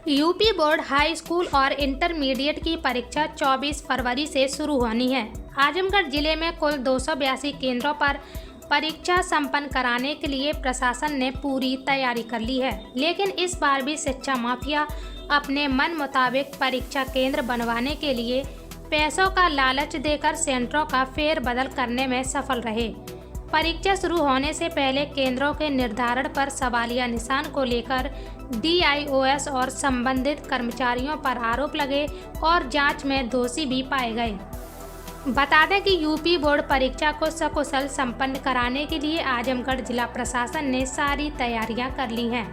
UP board high school और intermediate की परीक्षा 24 फरवरी से शुरू होनी है। आजमगढ़ जिले में कुल 282 केंद्रों पर परीक्षा संपन्न कराने के लिए प्रशासन ने पूरी तैयारी कर ली है, लेकिन इस बार भी शिक्षा माफिया अपने मन मुताबिक परीक्षा केंद्र बनवाने के लिए पैसों का लालच देकर सेंटरों का फेरबदल करने में सफल रहे। परीक्षा शुरू होने से पहले केंद्रों के निर्धारण पर सवालिया निशान को लेकर DIOS और संबंधित कर्मचारियों पर आरोप लगे और जांच में दोषी भी पाए गए। बता दें कि यूपी बोर्ड परीक्षा को सकुशल संपन्न कराने के लिए आजमगढ़ जिला प्रशासन ने सारी तैयारियां कर ली हैं।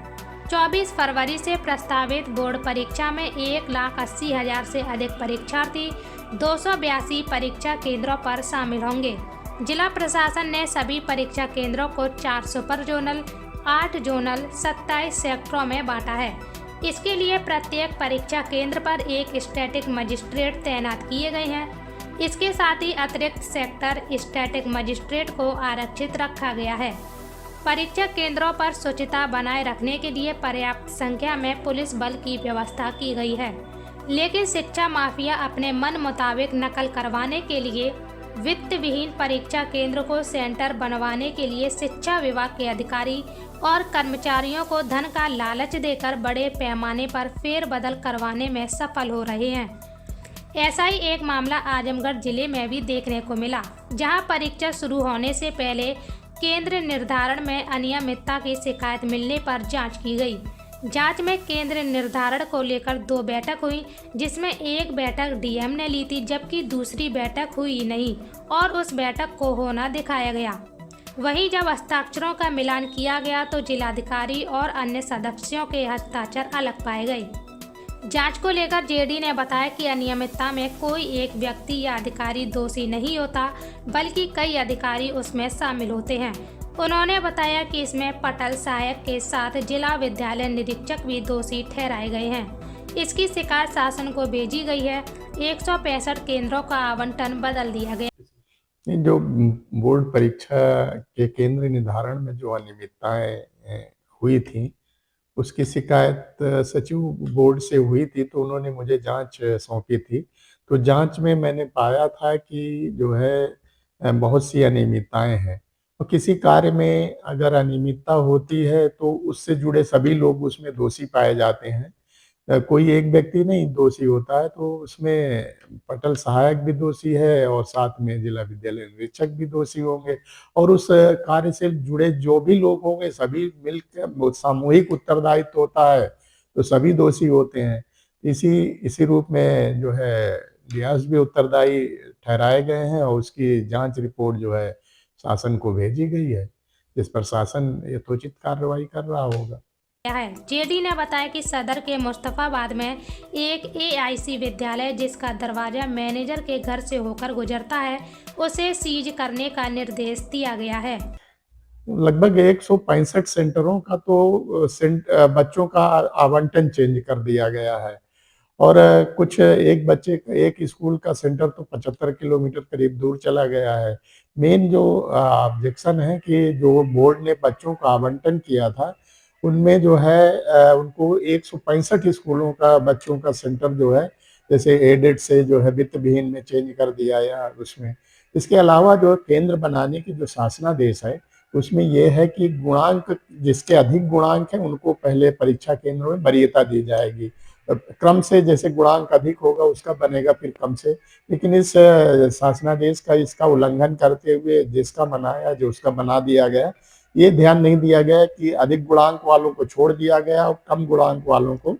24 फरवरी से प्रस्तावित बोर्ड परीक्षा में 1,80,000 से अधिक परीक्षार्थी 282 परीक्षा केंद्रों पर शामिल होंगे। जिला प्रशासन ने सभी परीक्षा केंद्रों को 4 सुपर जोनल, 8 जोनल, 27 सेक्टरों में बांटा है। इसके लिए प्रत्येक परीक्षा केंद्र पर एक स्टैटिक मजिस्ट्रेट तैनात किए गए हैं। इसके साथ ही अतिरिक्त सेक्टर स्टैटिक मजिस्ट्रेट को आरक्षित रखा गया है। परीक्षा केंद्रों पर शुचिता बनाए रखने के लिए पर्याप्त संख्या में पुलिस बल की व्यवस्था की गई है, लेकिन शिक्षा माफिया अपने मन मुताबिक नकल करवाने के लिए वित्त विहीन परीक्षा केंद्र को सेंटर बनवाने के लिए शिक्षा विभाग के अधिकारी और कर्मचारियों को धन का लालच देकर बड़े पैमाने पर फेरबदल करवाने में सफल हो रहे हैं। ऐसा ही एक मामला आजमगढ़ जिले में भी देखने को मिला, जहां परीक्षा शुरू होने से पहले केंद्र निर्धारण में अनियमितता की शिकायत मिलने पर जांच की गई। जांच में केंद्र निर्धारण को लेकर 2 बैठक हुई, जिसमें एक बैठक DM ने ली थी, जबकि दूसरी बैठक हुई नहीं और उस बैठक को होना दिखाया गया। वहीं जब हस्ताक्षरों का मिलान किया गया तो जिलाधिकारी और अन्य सदस्यों के हस्ताक्षर अलग पाए गए। जांच को लेकर JD ने बताया कि अनियमितता में कोई एक व्यक्ति या अधिकारी दोषी नहीं होता, बल्कि कई अधिकारी उसमें शामिल होते हैं। उन्होंने बताया कि इसमें पटल सहायक के साथ जिला विद्यालय निरीक्षक भी दोषी ठहराए गए हैं। इसकी शिकायत शासन को भेजी गई है। 165 केंद्रों का आवंटन बदल दिया गया। जो बोर्ड परीक्षा के केंद्र निर्धारण में जो अनियमितताएं हुई थी, उसकी शिकायत सचिव बोर्ड से हुई थी, तो उन्होंने मुझे जांच सौंपी थी। तो जांच में मैंने पाया था कि जो है बहुत सी अनियमितताएं हैं, और किसी कार्य में अगर अनियमितता होती है तो उससे जुड़े सभी लोग उसमें दोषी पाए जाते हैं। कोई एक व्यक्ति नहीं दोषी होता है, तो उसमें पटल सहायक भी दोषी है और साथ में जिला विद्यालय निरीक्षक भी दोषी होंगे, और उस कार्य से जुड़े जो भी लोग होंगे सभी मिलकर सामूहिक उत्तरदायित्व होता है, तो सभी दोषी होते हैं। इसी रूप में जो है लिहाज भी उत्तरदायी ठहराए गए हैं, और उसकी जांच रिपोर्ट जो है शासन को भेजी गई है, जिस पर शासन यथोचित कार्रवाई कर रहा होगा। JD ने बताया कि सदर के मुस्तफाबाद में एक AIC विद्यालय, जिसका दरवाजा मैनेजर के घर से होकर गुजरता है, उसे सीज करने का निर्देश दिया गया है। लगभग 165 सेंटरों का तो बच्चों का आवंटन चेंज कर दिया गया है, और कुछ एक स्कूल का सेंटर तो 75 किलोमीटर करीब दूर चला गया है। मेन जो ऑब्जेक्शन है कि जो बोर्ड ने बच्चों का आवंटन किया था, उनमें जो है उनको 165 स्कूलों का बच्चों का सेंटर जो है, जैसे एडेड से जो है वित्त विहीन में चेंज कर दिया या उसमें। इसके अलावा जो केंद्र बनाने की जो शासनादेश है, उसमें यह है कि गुणांक जिसके अधिक गुणांक हैं उनको पहले परीक्षा केंद्रों में वरीयता दी जाएगी। क्रम से जैसे गुणांक अधिक होगा उसका बनेगा फिर कम से, लेकिन इस शासनादेश का इसका उल्लंघन करते हुए जिसका बनाया जो उसका बना दिया गया। ये ध्यान नहीं दिया गया कि अधिक गुणांक वालों को छोड़ दिया गया और कम गुणांक वालों को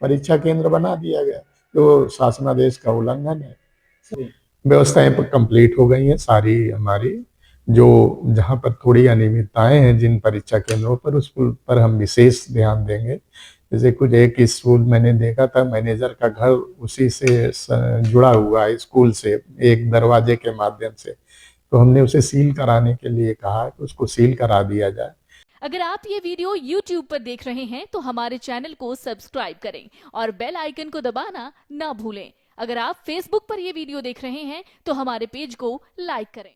परीक्षा केंद्र बना दिया गया, तो शासनादेश का उल्लंघन है। व्यवस्थाएं कंप्लीट हो गई हैं सारी हमारी, जो जहां पर थोड़ी अनियमितताएं हैं जिन परीक्षा केंद्रों पर, उस पर हम विशेष ध्यान देंगे। जैसे कुछ एक स्कूल मैंने देखा था, मैनेजर का घर उसी से जुड़ा हुआ है स्कूल से, एक दरवाजे के माध्यम से, तो हमने उसे सील कराने के लिए कहा कि उसको सील करा दिया जाए। अगर आप ये वीडियो YouTube पर देख रहे हैं तो हमारे चैनल को सब्सक्राइब करें और बेल आइकन को दबाना ना भूलें। अगर आप Facebook पर ये वीडियो देख रहे हैं तो हमारे पेज को लाइक करें।